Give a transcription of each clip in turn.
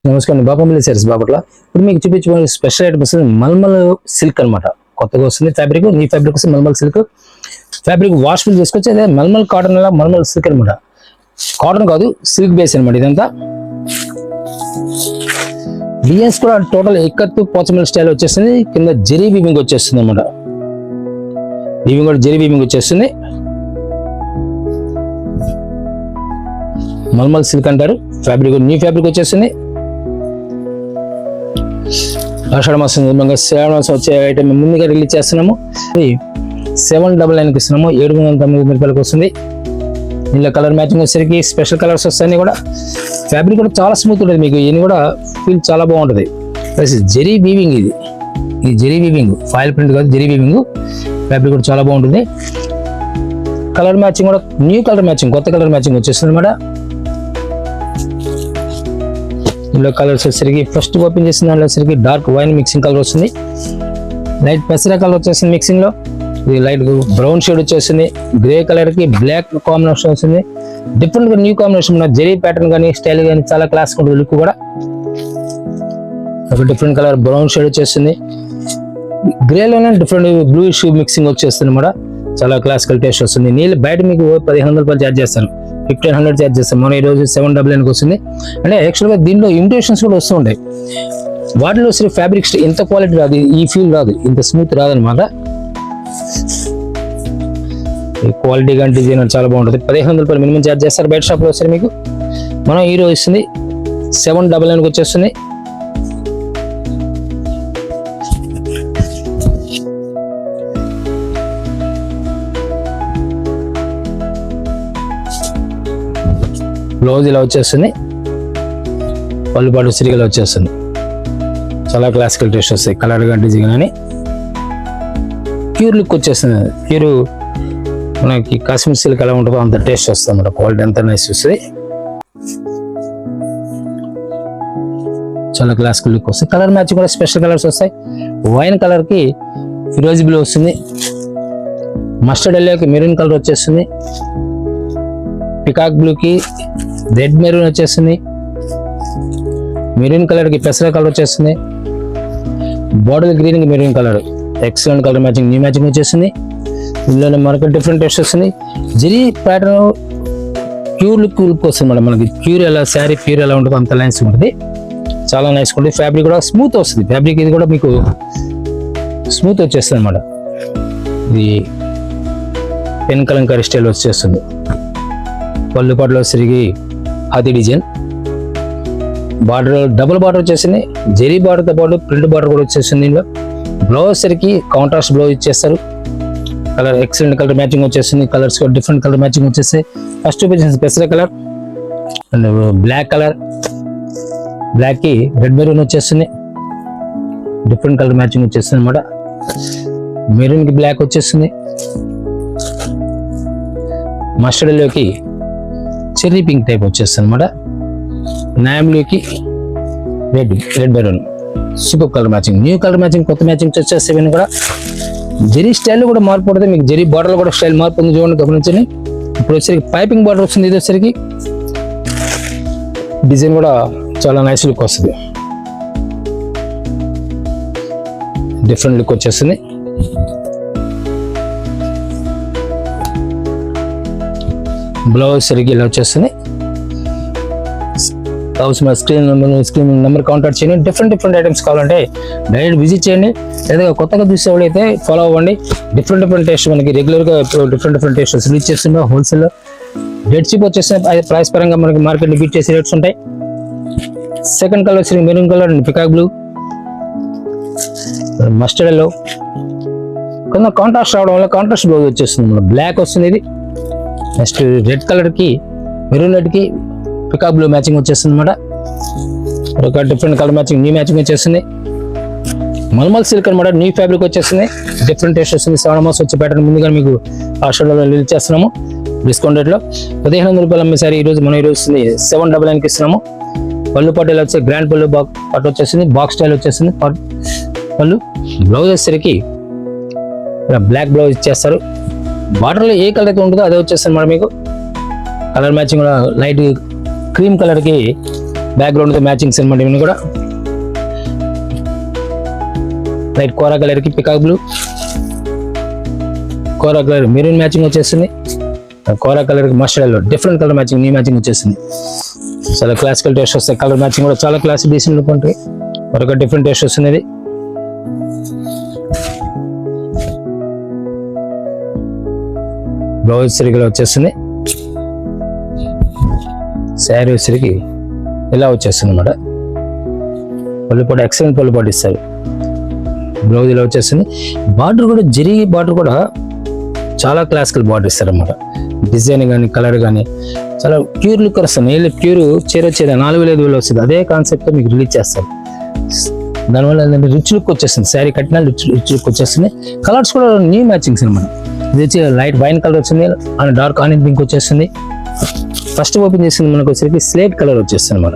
నమస్కారం బాపంపల్లి సారీస్ బాపట్ల. ఇప్పుడు మీకు చూపించే స్పెషల్ ఐటమ్ వస్తుంది మల్మల్ సిల్క్ అనమాట. కొత్తగా వస్తుంది ఫ్యాబ్రిక్. నీ ఫ్యాబ్రిక్ వస్తుంది మల్మల్ సిల్క్ ఫ్యాబ్రిక్. వాషబుల్ చేసుకోవచ్చు. అదే మల్మల్ కాటన్ మల్మల్ సిల్క్ అనమాట. కాటన్ కాదు, సిల్క్ బేస్ అనమాట. ఇదంతా డిజైన్స్ కూడా టోటల్ ఇక్కత్తు పోచమల్ స్టైల్ వచ్చేస్తుంది. కింద జెరీ వీవింగ్ వచ్చేస్తుంది అనమాట. వీవింగ్ కూడా జెరీ వీవింగ్ వచ్చేస్తుంది. మల్మల్ సిల్క్ అంటారు. ఫ్యాబ్రిక్ న్యూ ఫ్యాబ్రిక్ వచ్చేస్తుంది. ఆషాఢ మాసం శ్రావణ మాసం వచ్చే ఐటమ్ ముందుగా రిలీజ్ చేస్తున్నాము. 799 ఇస్తున్నాము. 790 రూపాయలకు వస్తుంది. ఇందులో కలర్ మ్యాచింగ్ వచ్చేసరికి స్పెషల్ కలర్స్ వస్తాయి. కూడా ఫ్యాబ్రిక్ కూడా చాలా స్మూత్ ఉంటుంది. మీకు ఇది కూడా ఫీల్ చాలా బాగుంటుంది. జెరీ వీవింగ్ ఇది జెరీ వీవింగ్, ఫాయిల్ ప్రింట్ కాదు, జెరీ వీవింగ్. ఫ్యాబ్రిక్ కూడా చాలా బాగుంటుంది. కలర్ మ్యాచింగ్ కూడా న్యూ కలర్ మ్యాచింగ్, కొత్త కలర్ మ్యాచింగ్ వచ్చేస్తుంది అనమాట. ఇందులో కలర్స్ వచ్చేసరికి ఫస్ట్ ఓపెన్ చేసిన దాంట్లో వచ్చేసరికి డార్క్ వైన్ మిక్సింగ్ కలర్ వస్తుంది. లైట్ పెసరా కలర్ వచ్చేస్తుంది మిక్సింగ్ లో. ఇది లైట్ బ్రౌన్ షేడ్ వచ్చేస్తుంది. గ్రే కలర్ కి బ్లాక్ కాంబినేషన్ వస్తుంది. డిఫరెంట్ గా న్యూ కాంబినేషన్ ఉన్న జెరీ ప్యాటర్న్ కానీ స్టైల్ కానీ చాలా క్లాస్ ఉంటుంది. లుక్ కూడా ఒక డిఫరెంట్ కలర్ బ్రౌన్ షేడ్ వచ్చేస్తుంది. గ్రేలోనే డిఫరెంట్ బ్లూయిష్ మిక్సింగ్ వచ్చేస్తుంది అనమాట. చాలా క్లాసికల్ టేస్ట్ వస్తుంది. నీళ్ళు బయట మీకు 1500 రూపాయలు ఛార్జ్ చేస్తాను, 1500 ఛార్జ్ చేస్తాను. మన ఈరోజు 799 వస్తుంది. అంటే యాక్చువల్గా దీనిలో ఇమిటేషన్స్ కూడా వస్తూ ఉంటాయి. వాటిలో సరే ఫ్యాబ్రిక్ ఇంత క్వాలిటీ రాదు, ఈ ఫీల్ రాదు, ఇంత స్మూత్ రాదనమాట. ఈ క్వాలిటీ కానీ డిజైన్ చాలా బాగుంటుంది. 1500 రూపాయలు మినిమం ఛార్జ్ చేస్తారు బయట షాప్లో వస్తారు. మీకు మనం ఈరోజు ఇస్తుంది 799 వచ్చేస్తుంది. బ్లౌజ్ ఇలా వచ్చేస్తుంది. పళ్ళుపాటు సిరిగలు వచ్చేస్తుంది. చాలా క్లాసికల్ టేస్ట్ వస్తాయి. కలర్ గా డిజైన్ అని ప్యూర్ లుక్ వచ్చేస్తుంది. ప్యూర్ మనకి కాశ్మీర్ సిల్క్ ఎలా ఉంటుందో అంత టేస్ట్ వస్తుంది అన్నమాట. క్వాలిటీ అంత నైస్ వస్తుంది. చాలా క్లాసికల్ లుక్ వస్తుంది. కలర్ మ్యాచింగ్ కూడా స్పెషల్ కలర్స్ వస్తాయి. వైన్ కలర్ కి ఫిరోజీ బ్లూ వస్తుంది. మస్టర్డ్ ఎల్లోకి మెరూన్ కలర్ వచ్చేస్తుంది. పికాక్ బ్లూ కి రెడ్ మెరూన్ వచ్చేస్తుంది. మెరూన్ కలర్ కి పెసర కలర్ వచ్చేస్తుంది. బాటిల్ గ్రీన్ కి maroon colour excellent colour matching, new matching వచ్చేస్తుంది. ఇందులోనే మనకు డిఫరెంట్ టేస్ట్ వస్తుంది. జెరీ ప్యాటర్న్ ప్యూర్ లుక్ వస్తుంది మేడం. మనకి ప్యూర్ ఎలా శారీ ప్యూర్ ఎలా ఉంటుందో అంత లైన్స్ ఉంటుంది. చాలా నైస్ ఉంటుంది. ఫ్యాబ్రిక్ కూడా స్మూత్ వస్తుంది. ఫ్యాబ్రిక్ ఇది కూడా మీకు స్మూత్ వచ్చేస్తుంది అనమాట. ఇది పెన్ కలంకారీ స్టైల్ వచ్చేస్తుంది. పళ్ళు పాటలో సరిగి అది డిజైన్. బార్డర్ డబుల్ బార్డర్ వచ్చేసింది. జెరీ బార్డర్తో పాటు ప్రింట్ బార్డర్ కూడా వచ్చేసింది. దీనిలో బ్లౌజ్ సరికి కాంట్రాస్ట్ బ్లౌజ్ ఇచ్చేస్తారు. కలర్ ఎక్సలెంట్ కలర్ మ్యాచింగ్ వచ్చేస్తుంది. కలర్స్ డిఫరెంట్ కలర్ మ్యాచింగ్ వచ్చేస్తాయి. ఫస్ట్ వచ్చేసింది పెసర colour and black colour. Black కి రెడ్ మెరూన్ వచ్చేస్తుంది. డిఫరెంట్ కలర్ మ్యాచింగ్ వచ్చేస్తుంది అనమాట. మెరూన్ కి బ్లాక్ వచ్చేస్తుంది. మస్టర్డ్ లోకి చెర్రీ పింక్ టైప్ వచ్చేస్తుంది అనమాట. నామ్లోకి red maroon super colour matching, new colour matching, కొత్త మ్యాచింగ్ వచ్చేస్తే కూడా జెరీ స్టైల్ కూడా మార్పు ఉంటుంది. మీకు జెరీ బార్డర్ కూడా స్టైల్ మార్పు ఉంది, చూడండి గమనించండి. ఇప్పుడు వచ్చేసరికి పైపింగ్ బార్డర్ వస్తుంది. ఇది వచ్చేసరికి డిజైన్ కూడా చాలా నైస్ లుక్ వస్తుంది. డిఫరెంట్ లుక్ వచ్చేస్తుంది. బ్లౌజ్ సరిగ్గా ఇలా వచ్చేస్తుంది. స్క్రీన్ నెంబర్ కాంటాక్ట్ చేయండి. డిఫరెంట్ ఐటమ్స్ కావాలంటే డైరెక్ట్ విజిట్ చేయండి. లేదా కొత్తగా చూసే వాళ్ళు అయితే ఫాలో అవ్వండి. డిఫరెంట్ టేస్ట్ మనకి రెగ్యులర్గా డిఫరెంట్ టేస్ట్ రిలీజ్ చేస్తున్నాం. హోల్సేల్ డెడ్ షిప్ వచ్చేసిన ప్రైస్ పరంగా మనకి మార్కెట్లో బీట్ చేసే రేట్స్ ఉంటాయి. సెకండ్ కలర్ వచ్చి maroon colour and peacock blue, mustard yellow. కొంత కాంట్రాస్ట్ రావడం వల్ల కాంట్రాస్ట్ బ్లౌజ్ వచ్చేస్తుంది. మన బ్లాక్ వస్తుంది. ఇది నెక్స్ట్ రెడ్ కలర్ కి మెరూన్ రెడ్ కి పికాక్ బ్లూ మ్యాచింగ్ వచ్చేస్తుంది అనమాట. ఒక different colour matching, new matching వచ్చేస్తుంది. మల్మల్ సిల్క్ అనమాట. న్యూ ఫ్యాబ్రిక్ వచ్చేస్తుంది. డిఫరెంట్ టేస్ట్ వస్తుంది. శ్రావణ మాసం వచ్చే ప్యాటర్న్ ముందుగా మీకు ఆషాఢంలో రిలీజ్ చేస్తున్నాము డిస్కౌంట్ రేట్లో. 1500 రూపాయలు అమ్మేసారి ఈరోజు మనం ఈరోజు 799 ఇస్తున్నాము. పళ్ళు పాటు ఇలా వచ్చే గ్రాండ్ పళ్ళు పాటు వచ్చేసింది. బాక్స్ స్టైల్ వచ్చేసింది పళ్ళు. బ్లౌజ్ వచ్చేసరికి బ్లాక్ బ్లౌజ్ ఇచ్చేస్తారు. బార్డర్లో ఏ కలర్ అయితే ఉంటుందో అదే వచ్చేస్తుంది మేడం. మీకు కలర్ మ్యాచింగ్ కూడా లైట్ క్రీమ్ కలర్కి బ్యాక్గ్రౌండ్ తో మ్యాచింగ్స్ అనమాట ఇవన్నీ కూడా. లైట్ కోరా కలర్ కి పికాక్ బ్లూ, కోరా కలర్ మెరూన్ మ్యాచింగ్ వచ్చేస్తుంది. కోరా కలర్ కి mustard yellow different colour matching, new matching వచ్చేస్తుంది. చాలా క్లాసికల్ టేస్ట్ వస్తాయి. కలర్ మ్యాచింగ్ కూడా చాలా క్లాసిక్ డీసెంట్ లుక్ ఉంటాయి. మరొక డిఫరెంట్ టేస్ట్ వస్తుంది. ఇది బ్లౌజ్ సరిగ్గా వచ్చేస్తుంది. శారీ వచ్చరికి ఇలా వచ్చేస్తుంది అన్నమాట. పళ్ళుపాటు ఎక్సలెంట్ పళ్ళుపాటు ఇస్తారు. బ్లౌజ్ ఇలా వచ్చేస్తుంది. బార్డర్ కూడా జరీ బార్డర్ కూడా చాలా క్లాసికల్ బార్డర్ ఇస్తారు అన్నమాట. డిజైన్ కానీ కలర్ కానీ చాలా ప్యూర్ లుక్ వస్తుంది. ఏ ప్యూర్ చీర వచ్చేది 4,000-5,000 వస్తుంది. అదే కాన్సెప్ట్తో మీకు రిలీజ్ చేస్తారు. దానివల్ల ఏంటంటే రిచ్ లుక్ వచ్చేస్తుంది. శారీ కట్టిన రిచ్ లుక్ వచ్చేస్తుంది. కలర్స్ కూడా న్యూ మ్యాచింగ్స్ అనమాట. ఇది వచ్చి లైట్ వైన్ కలర్ వచ్చింది అండ్ డార్క్ ఆనియన్ పింక్ వచ్చేస్తుంది. ఫస్ట్ ఓపెన్ చేసింది మనకు వచ్చేసరికి స్లేట్ కలర్ వచ్చేస్తుంది అనమాట.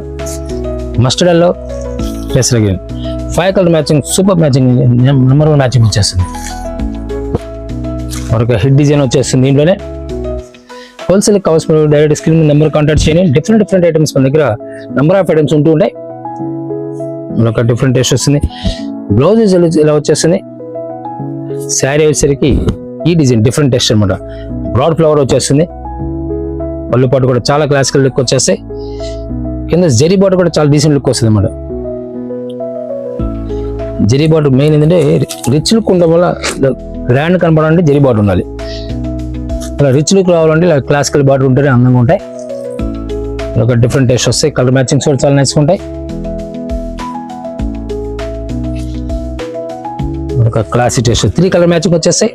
Mustard yellow plus green 5 colour matching, super matching, number 1 matching వచ్చేస్తుంది. మరొక హిట్ డిజైన్ వచ్చేస్తుంది. దీంట్లోనే హోల్సేల్ కావాల్సిన డైరెక్ట్ స్క్రీన్ నెంబర్ కాంటాక్ట్ చేయండి. డిఫరెంట్ ఐటమ్స్ మన దగ్గర నెంబర్ ఆఫ్ ఐటమ్స్ ఉంటూ ఉంటాయి. మరొక డిఫరెంట్ టేస్ట్ వస్తుంది. బ్లౌజ్ ఇలా వచ్చేస్తుంది. శారీ వచ్చేసరికి ఈ డిజైన్ డిఫరెంట్ టేస్ట్ అనమాట. బ్రాడ్ ఫ్లవర్ వచ్చేస్తుంది. పళ్ళుపాటు కూడా చాలా క్లాసికల్ లుక్ వచ్చేస్తాయి. కింద జరీ బార్డర్ కూడా చాలా డీసెంట్ లుక్ వస్తుంది అన్నమాట. జరీ బార్డర్ మెయిన్ ఏంటంటే రిచ్ లుక్ ఉండడం వల్ల గ్రాండ్ కనపడాలంటే జరీ బార్డర్ ఉండాలి. అలా రిచ్ లుక్ రావాలంటే ఇలా క్లాసికల్ బార్డర్ ఉంటేనే అందంగా ఉంటాయి. ఒక డిఫరెంట్ టేస్ట్ వస్తాయి. కలర్ మ్యాచింగ్స్ కూడా చాలా నైస్గా ఉంటాయి. ఒక క్లాసిక్ టేస్ట్ 3 కలర్ మ్యాచింగ్ వచ్చేస్తాయి.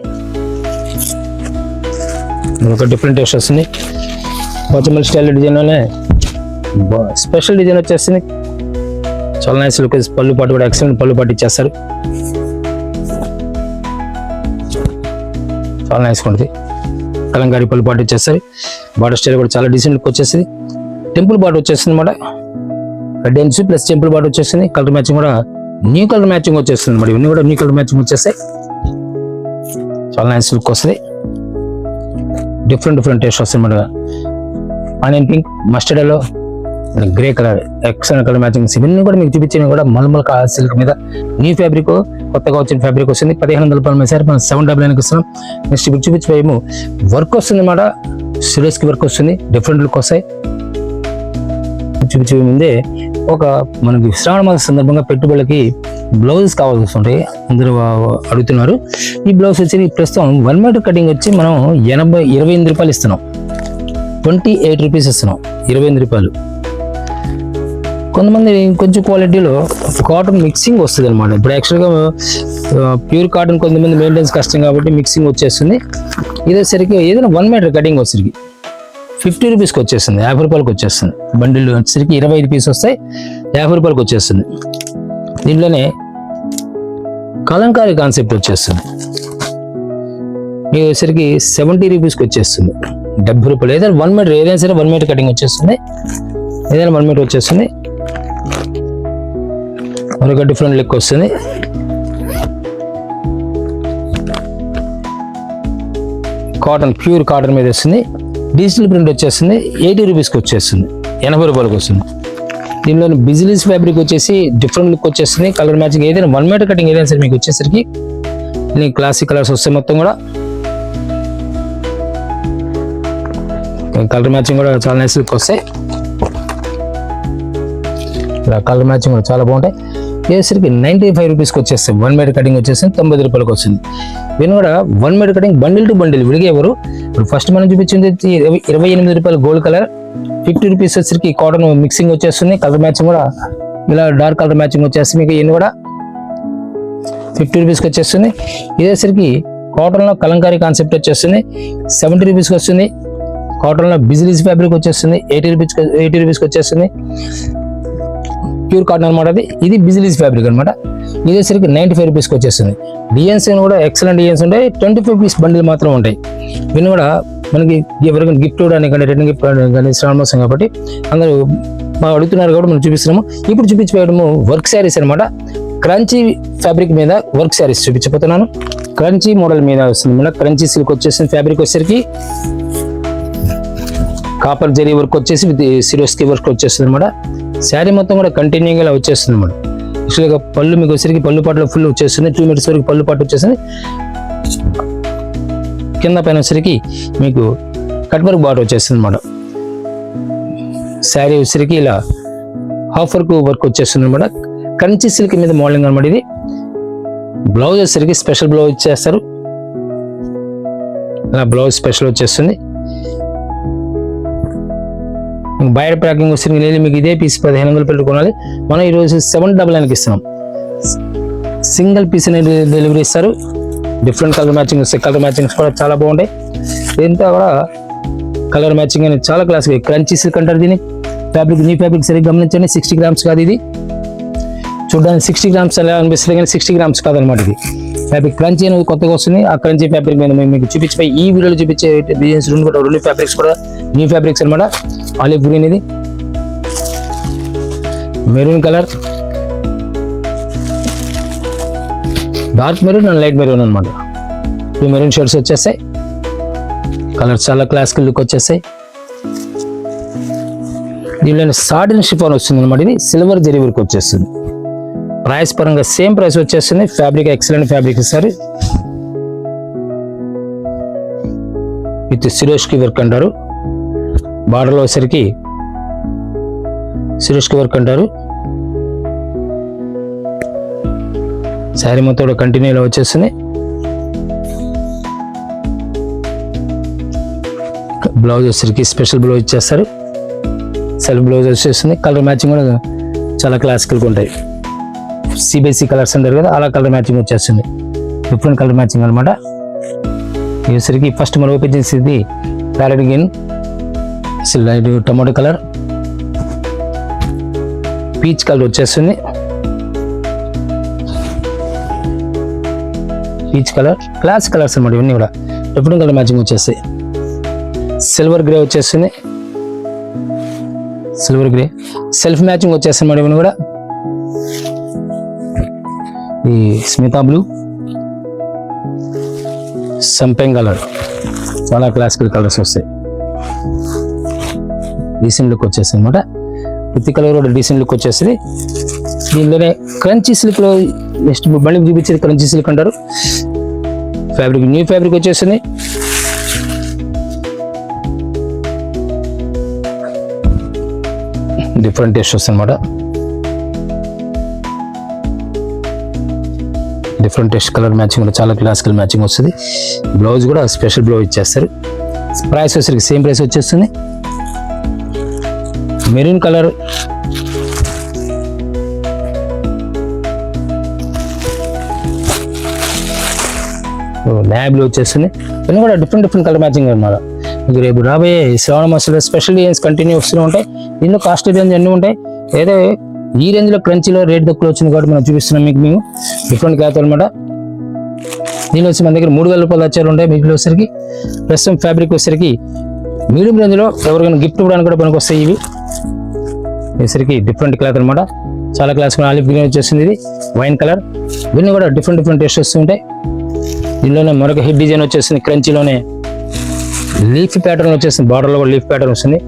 ఒక డిఫరెంట్ టేస్ట్ వస్తుంది. పోచంపల్లి స్టైల్ డిజైన్లోనే స్పెషల్ డిజైన్ వచ్చేస్తుంది. చాలా నైస్ లుక్. పళ్ళు పాటు కూడా ఎక్సలెంట్ పళ్ళు పాటు ఇచ్చేస్తారు. చాలా నైస్గా ఉంటుంది. కలంకారీ పళ్ళు పాటు ఇచ్చేస్తారు. బార్డర్ స్టైల్ కూడా చాలా డీసెంట్ లుక్ వచ్చేస్తుంది. టెంపుల్ బార్డర్ వచ్చేస్తుంది అనమాట. Red and plus temple border వచ్చేస్తుంది. కలర్ మ్యాచింగ్ కూడా న్యూ కలర్ మ్యాచింగ్ వచ్చేస్తుంది అనమాట. ఇవన్నీ కూడా న్యూ కలర్ మ్యాచింగ్ వచ్చేస్తాయి. చాలా నైస్ లుక్ వస్తుంది. డిఫరెంట్ టేస్ట్ వస్తుంది అనమాట. Onion pink, mustard yellow, grey colour excellent colour matchings. ఇవన్నీ కూడా మీకు చూపించినవి కూడా మల్మల్ సిల్క్ మీద న్యూ ఫ్యాబ్రిక్, కొత్తగా వచ్చిన ఫ్యాబ్రిక్ వస్తుంది. 1,500 రూపాయలు మేసారి మనం 799 ఇస్తున్నాం. నెక్స్ట్ ఇప్పుడు చూపించేమో వర్క్ వస్తుంది అనమాట. సిరోస్కి వర్క్ వస్తుంది. డిఫరెంట్ లుక్ వస్తాయి. చూపించే ముందే ఒక మనకి శ్రావణ మాస సందర్భంగా పెట్టుబడులకి బ్లౌజెస్ కావాల్సి వస్తుంటాయి. అందరూ అడుగుతున్నారు. ఈ బ్లౌజ్ వచ్చి ప్రస్తుతం 1 మీటర్ కటింగ్ వచ్చి మనం 28 రూపాయలు ఇస్తున్నాం. 28 రూపీస్ ఇస్తున్నాం. 28 రూపాయలు. కొంతమంది కొంచెం క్వాలిటీలో కాటన్ మిక్సింగ్ వస్తుంది అనమాట. ఇప్పుడు యాక్చువల్గా ప్యూర్ కాటన్ కొంతమంది మెయింటెన్స్ కష్టం కాబట్టి మిక్సింగ్ వచ్చేస్తుంది. ఇదేసరికి ఏదైనా 1 మీటర్ కటింగ్ వచ్చేసరికి 50 రూపీస్కి వచ్చేస్తుంది. 50 రూపాయలకి వచ్చేస్తుంది. బండిల్ వచ్చేసరికి 25 పీస్ వస్తాయి. 50 రూపాయలకి వచ్చేస్తుంది. దీంట్లోనే కలంకారీ కాన్సెప్ట్ వచ్చేస్తుంది. ఇది వచ్చేసరికి 70 రూపీస్కి వచ్చేస్తుంది. 70 రూపాయలు. ఏదైనా 1 మీటర్, ఏదైనా సరే 1 మీటర్ కటింగ్ వచ్చేస్తుంది. ఏదైనా 1 మీటర్ వచ్చేస్తుంది. మరొక డిఫరెంట్ లుక్ వస్తుంది. కాటన్, ప్యూర్ కాటన్ మీద వస్తుంది. డిజిటల్ ప్రింట్ వచ్చేస్తుంది. 80 రూపీస్కి వచ్చేస్తుంది. 80 రూపాయలకి వస్తుంది. దీనిలో బిజినెస్ ఫ్యాబ్రిక్ వచ్చేసి డిఫరెంట్ లుక్ వచ్చేస్తుంది. కలర్ మ్యాచింగ్ ఏదైనా 1 మీటర్ కటింగ్ ఏదైనా సరే మీకు వచ్చేసరికి క్లాసిక్ కలర్స్ వస్తాయి మొత్తం కూడా. కలర్ మ్యాచింగ్ కూడా చాలా నైస్ లుక్ వస్తాయి. ఇలా కలర్ మ్యాచింగ్ కూడా చాలా బాగుంటాయి. వేసరికి 95 రూపీస్కి వచ్చేస్తాయి. 1 మీటర్ కటింగ్ వచ్చేసి 90 రూపాయలకి వస్తుంది. దీని కూడా 1 metre cutting bundle to bundle విడిగా ఎవరు. ఇప్పుడు ఫస్ట్ మనం చూపించింది 28 రూపాయలు గోల్డ్ కలర్. 50 రూపీస్ వచ్చేసరికి కాటన్ మిక్సింగ్ వచ్చేస్తుంది. కలర్ మ్యాచింగ్ కూడా ఇలా డార్క్ కలర్ మ్యాచింగ్ వచ్చేస్తుంది. మీకు ఇవన్నీ కూడా 50 రూపీస్కి వచ్చేస్తుంది. ఇదేసరికి కాటన్లో కలంకారీ కాన్సెప్ట్ వచ్చేస్తుంది. 70 రూపీస్కి వస్తుంది. కాటన్లో బిజినెస్ ఫ్యాబ్రిక్ వచ్చేస్తుంది. 80 రూపీస్కి వచ్చేస్తుంది. ప్యూర్ కాటన్ అనమాట. ఇది బిజినెస్ ఫ్యాబ్రిక్ అనమాట. ఇదేసరికి 95 రూపీస్కి వచ్చేస్తుంది. డిజైన్స్ కూడా ఎక్సలెంట్ డిజైన్స్ ఉంటాయి. 25 పీస్ బండిల్ మాత్రం ఉంటాయి. ఇవన్నీ కూడా మనకి ఎవరికైనా గిఫ్ట్ ఇవ్వడానికి కానీ రిటర్న్ గిఫ్ట్ కానీ శ్రావణ మాసం కాబట్టి అందరూ బాగా అడుగుతున్నారు కాబట్టి మనం చూపిస్తున్నాము. ఇప్పుడు చూపించబోయడము వర్క్ శారీస్ అనమాట. క్రంచీ ఫ్యాబ్రిక్ మీద వర్క్ శారీస్ చూపించబోతున్నాను. క్రంచీ మోడల్ మీద వస్తుంది మన క్రంచీ సిల్క్ వచ్చేసింది. ఫ్యాబ్రిక్ వచ్చేసరికి కాపర్ జరీ వర్క్ వచ్చేసి విత్ సిరోస్కి వర్క్ వచ్చేస్తుంది అనమాట. శారీ మొత్తం కూడా కంటిన్యూగా ఇలా వచ్చేస్తుంది అన్నమాట. యాక్చువల్గా పళ్ళు మీకు వచ్చేసరికి పళ్ళు పాటలో ఫుల్ వచ్చేస్తుంది, 2 మీటర్స్ వరకు పళ్ళు పాటు వచ్చేస్తుంది. కింద పైన వచ్చేసరికి మీకు కట్ వర్క్ బార్డర్ వచ్చేస్తుంది అన్నమాట. శారీ వచ్చేసరికి ఇలా హాఫ్ వర్క్ వచ్చేస్తుంది అనమాట. కంచి సిల్క్ మీద మోడలింగ్ అనమాట ఇది. బ్లౌజ్ వచ్చేసరికి స్పెషల్ బ్లౌజ్ ఇచ్చేస్తారు. ఇలా బ్లౌజ్ స్పెషల్ వచ్చేస్తుంది. బయట ప్యాకింగ్ వచ్చేసరికి లేదు మీకు ఇదే పీస్ 1500 పెట్టుకోవాలి. మనం ఈరోజు 799కి ఇస్తున్నాం. సింగిల్ పీస్ అనేది డెలివరీ ఇస్తారు. డిఫరెంట్ కలర్ మ్యాచింగ్ వస్తాయి. కలర్ మ్యాచింగ్స్ కూడా చాలా బాగుంటాయి. దీంతో కూడా కలర్ మ్యాచింగ్ అనేది చాలా క్లాస్గా క్రంచీ సిల్క్ అంటారు దీన్ని. ఫ్యాబ్రిక్ నీ ఫ్యాబ్రిక్ సరిగ్గా గమనించండి. 60 గ్రామ్స్ కాదు ఇది. చూడడానికి 60 గ్రామ్స్ ఎలా అనిపిస్తుంది కానీ 60 గ్రామ్స్ కాదనమాట ఇది. ఫ్యాబ్రిక్ క్రంచీ అనేది కొత్తగా వస్తుంది. ఆ క్రంచీ ఫ్యాబ్రిక్ మీద మీకు చూపించిపోయి ఈ వీడియోలో చూపించే డిజైన్స్ రెండు ఫ్యాబ్రిక్స్ కూడా న్యూ ఫ్యాబ్రిక్స్ అనమాట. ఆలివ్ గ్రీన్ ఇది, maroon colour, dark maroon and light maroon అనమాట. 2 మెరూన్ షేడ్స్ వచ్చేస్తాయి. కలర్స్ చాలా క్లాసికల్ లుక్ వచ్చేస్తాయి. దీనిలో సాటిన్ షిఫాన్ వస్తుంది అనమాట. ఇది సిల్వర్ జరీ వర్క్ వచ్చేస్తుంది. ప్రైస్ పరంగా సేమ్ ప్రైస్ వచ్చేస్తుంది. ఫ్యాబ్రిక్ ఎక్సలెంట్ ఫ్యాబ్రిక్ ఇస్తారు. విత్ సిరోష్కి వర్క్ అంటారు. బార్డర్లో వచ్చేసరికి సిరోష్కి వర్క్ అంటారు. శారీ మొత్తం కంటిన్యూలో వచ్చేస్తుంది. బ్లౌజ్ వచ్చేసరికి స్పెషల్ బ్లౌజ్ ఇచ్చేస్తారు. సెల్ఫ్ బ్లౌజ్ వచ్చేస్తుంది. కలర్ మ్యాచింగ్ కూడా చాలా క్లాసికల్గా ఉంటాయి. సిబిఎస్ఈ కలర్స్ అంటారు కదా, అలా కలర్ మ్యాచింగ్ వచ్చేస్తుంది. డిఫరెంట్ కలర్ మ్యాచింగ్ అనమాట. వచ్చేసరికి ఫస్ట్ మనం ఓపెన్ చేసేది parrot green, light tomato colour, peach colour వచ్చేస్తుంది. పీచ్ కలర్ క్లాస్ కలర్స్ అనమాట. ఇవన్నీ కూడా డిఫరెంట్ కలర్ మ్యాచింగ్ వచ్చేస్తాయి. సిల్వర్ గ్రే వచ్చేస్తుంది. సిల్వర్ గ్రే సెల్ఫ్ మ్యాచింగ్ వచ్చేస్తుంది మేడం. ఇవన్నీ కూడా ఈ స్మితా బ్లూ, సంపెంగ్ కలర్, చాలా క్లాసికల్ కలర్స్ వస్తాయి. డీసెంట్ లుక్ వచ్చేస్తుంది అనమాట. ప్రతి కలర్ కూడా డీసెంట్ లుక్ వచ్చేస్తుంది. దీనిలోనే క్రంచీ సిల్క్లో నెక్స్ట్ మళ్ళీ చూపించేది క్రంచీ సిల్క్ అంటారు. ఫ్యాబ్రిక్ న్యూ ఫ్యాబ్రిక్ వచ్చేస్తుంది. డిఫరెంట్ టేస్ట్ వస్తుంది అనమాట. డిఫరెంట్ టేస్ట్ కలర్ మ్యాచింగ్ కూడా చాలా క్లాసికల్ మ్యాచింగ్ వస్తుంది. బ్లౌజ్ కూడా స్పెషల్ బ్లౌజ్ ఇచ్చేస్తారు. ప్రైస్ వచ్చేసరికి సేమ్ ప్రైస్ వచ్చేస్తుంది. మెరూన్ కలర్, ల్యాబ్లో వచ్చేస్తుంది. ఇవన్నీ కూడా డిఫరెంట్ కలర్ మ్యాచింగ్ అనమాట. మీకు రేపు రాబోయే శ్రావణ మాసంలో స్పెషల్ డిజైన్స్ కంటిన్యూ వస్తూనే ఉంటాయి. దీనిలో కాస్ట్ రేంజ్ అన్నీ ఉంటాయి. ఏదో ఈ రేంజ్లో క్రంచీలో రేట్ తక్కువ వచ్చింది కాబట్టి మనం చూపిస్తున్నాం మీకు. మేము డిఫరెంట్ క్లాత్ అనమాట. దీని వచ్చి మన దగ్గర 3000 రూపాయలు వచ్చారు ఉంటాయి. మీకు వచ్చేసరికి ప్రస్తుతం ఫ్యాబ్రిక్ వచ్చేసరికి మీడియం రేంజ్లో ఎవరికైనా గిఫ్ట్ ఇవ్వడానికి కూడా పనికి వస్తాయి. ఇవి వచ్చేసరికి డిఫరెంట్ క్లాత్ అనమాట. చాలా క్లాస్ ఆలివ్ గ్రీన్ వచ్చేసింది. ఇది వైన్ కలర్. ఇవన్నీ కూడా డిఫరెంట్ టేస్ట్ వస్తుంటాయి. దీనిలోనే మరొక హిట్ డిజైన్ వచ్చేసింది. క్రంచీలోనే లీఫ్ ప్యాటర్న్ వచ్చేసింది. బార్డర్లో కూడా లీఫ్ ప్యాటర్న్ వస్తుంది.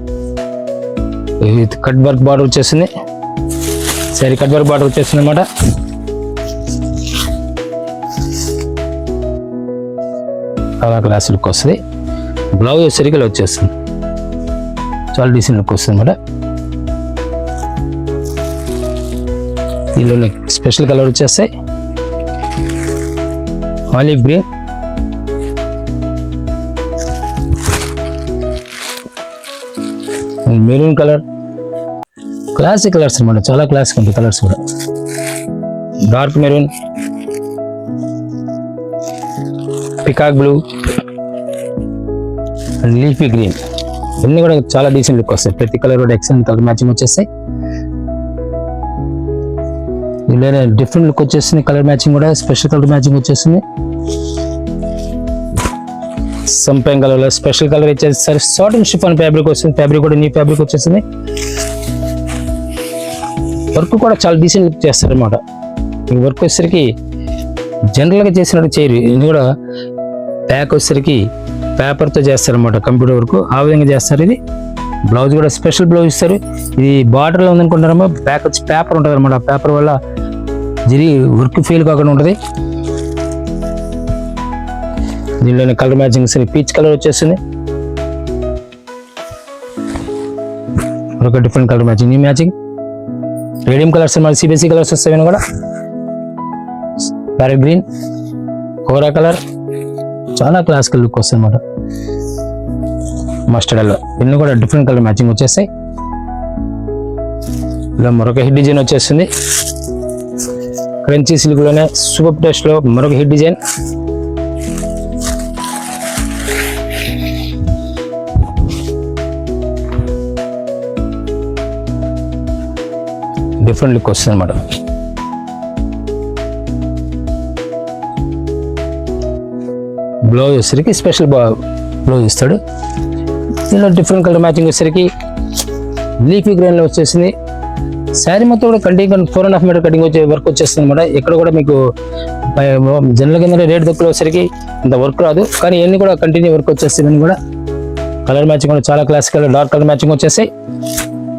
కట్ వర్క్ బార్డర్ వచ్చేసింది. సరే కట్ వర్క్ బార్డర్ వచ్చేస్తుంది అనమాట. అలా క్లాస్ లుక్ వస్తుంది. బ్లౌజ్ వచ్చేసరికి ఇలా వచ్చేస్తుంది. చాలా డీసెంట్ లుక్ వస్తుంది అనమాట. దీనిలో స్పెషల్ కలర్ వచ్చేస్తాయి. Olive green, maroon colour, classic colours అనమాట. చాలా క్లాసిక్ ఉంటాయి కలర్స్ కూడా. Dark maroon, peacock blue and leafy green. ఇవన్నీ కూడా చాలా డీసెంట్ లుక్ వస్తాయి. ప్రతి కలర్ కూడా ఎక్సలెంట్ కలర్ మ్యాచింగ్ వచ్చేస్తాయి. ఇలా డిఫరెంట్ లుక్ వచ్చేస్తుంది. కలర్ మ్యాచింగ్ కూడా స్పెషల్ కలర్ మ్యాచింగ్ వచ్చేస్తుంది. సంపెంగ్ కలర్ లో స్పెషల్ కలర్ ఇచ్చేస్తారు. సాటిన్ షిఫాన్ ఫ్యాబ్రిక్ వస్తుంది. ఫ్యాబ్రిక్ కూడా న్యూ ఫ్యాబ్రిక్ వచ్చేస్తుంది. వర్క్ కూడా చాలా డీసెంట్ లుక్ చేస్తారు అనమాట. ఈ వర్క్ వచ్చేసరికి జనరల్గా చేసినట్టు చేయరు. ఇది కూడా ప్యాక్ వచ్చేసరికి పేపర్తో చేస్తారు అనమాట. కంప్యూటర్ వర్క్ ఆ విధంగా చేస్తారు. ఇది బ్లౌజ్ కూడా స్పెషల్ బ్లౌజ్ ఇస్తారు. ఇది బార్డర్లో ఉందనుకుంటారమ్మా, బ్యాక్ వచ్చి పేపర్ ఉంటుంది అనమాట. ఆ పేపర్ వల్ల జరీ వర్క్ ఫెయిల్ కాకుండా ఉంటుంది. దీనిలోనే కలర్ మ్యాచింగ్ సరే పీచ్ కలర్ వచ్చేస్తుంది. మరొక different colour matching, new matching radium colours మరి సిబిఎస్ఈ కలర్స్ వస్తాయి కూడా. ప్యారెట్ గ్రీన్, కోరా కలర్, చాలా క్లాసికల్ లుక్ వస్తుంది అనమాట. మస్టర్డ్ ఎల్లో, ఇన్ని కూడా డిఫరెంట్ కలర్ మ్యాచింగ్ వచ్చేస్తాయి. ఇలా మరొక హిట్ డిజైన్ వచ్చేస్తుంది. క్రంచీ సిల్క్లోనే సూపర్ టెస్ట్లో మరొక హిట్ డిజైన్. డిఫరెంట్ లుక్ వస్తుంది అనమాట. బ్లౌజ్ వచ్చేసరికి స్పెషల్ బ్లౌజ్ ఇస్తాడు. దీనిలో డిఫరెంట్ కలర్ మ్యాచింగ్ వచ్చేసరికి లీఫీ గ్రైన్లో వచ్చేసింది. శారీ మొత్తం కూడా కటింగ్ 4.5 మీటర్ కటింగ్ వచ్చే వర్క్ వచ్చేస్తుంది అనమాట. ఇక్కడ కూడా మీకు జనరల్ కింద రేట్ తక్కువ వచ్చేసరికి ఇంత వర్క్ రాదు, కానీ ఇవన్నీ కూడా కంటిన్యూ వర్క్ వచ్చేస్తుంది. ఇవన్నీ కూడా కలర్ మ్యాచింగ్ కూడా చాలా క్లాసికల్ డార్క్ కలర్ మ్యాచింగ్ వచ్చేస్తాయి.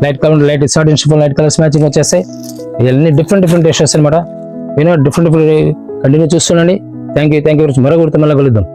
Light colour light short and chiffon light colours matching వచ్చేస్తాయి. ఇవన్నీ డిఫరెంట్ టేస్ట్స్ అనమాట. నేను డిఫరెంట్ కంటిన్యూ చూస్తుండండి. థ్యాంక్ యూ మరొక మళ్ళీ కలుద్దాం.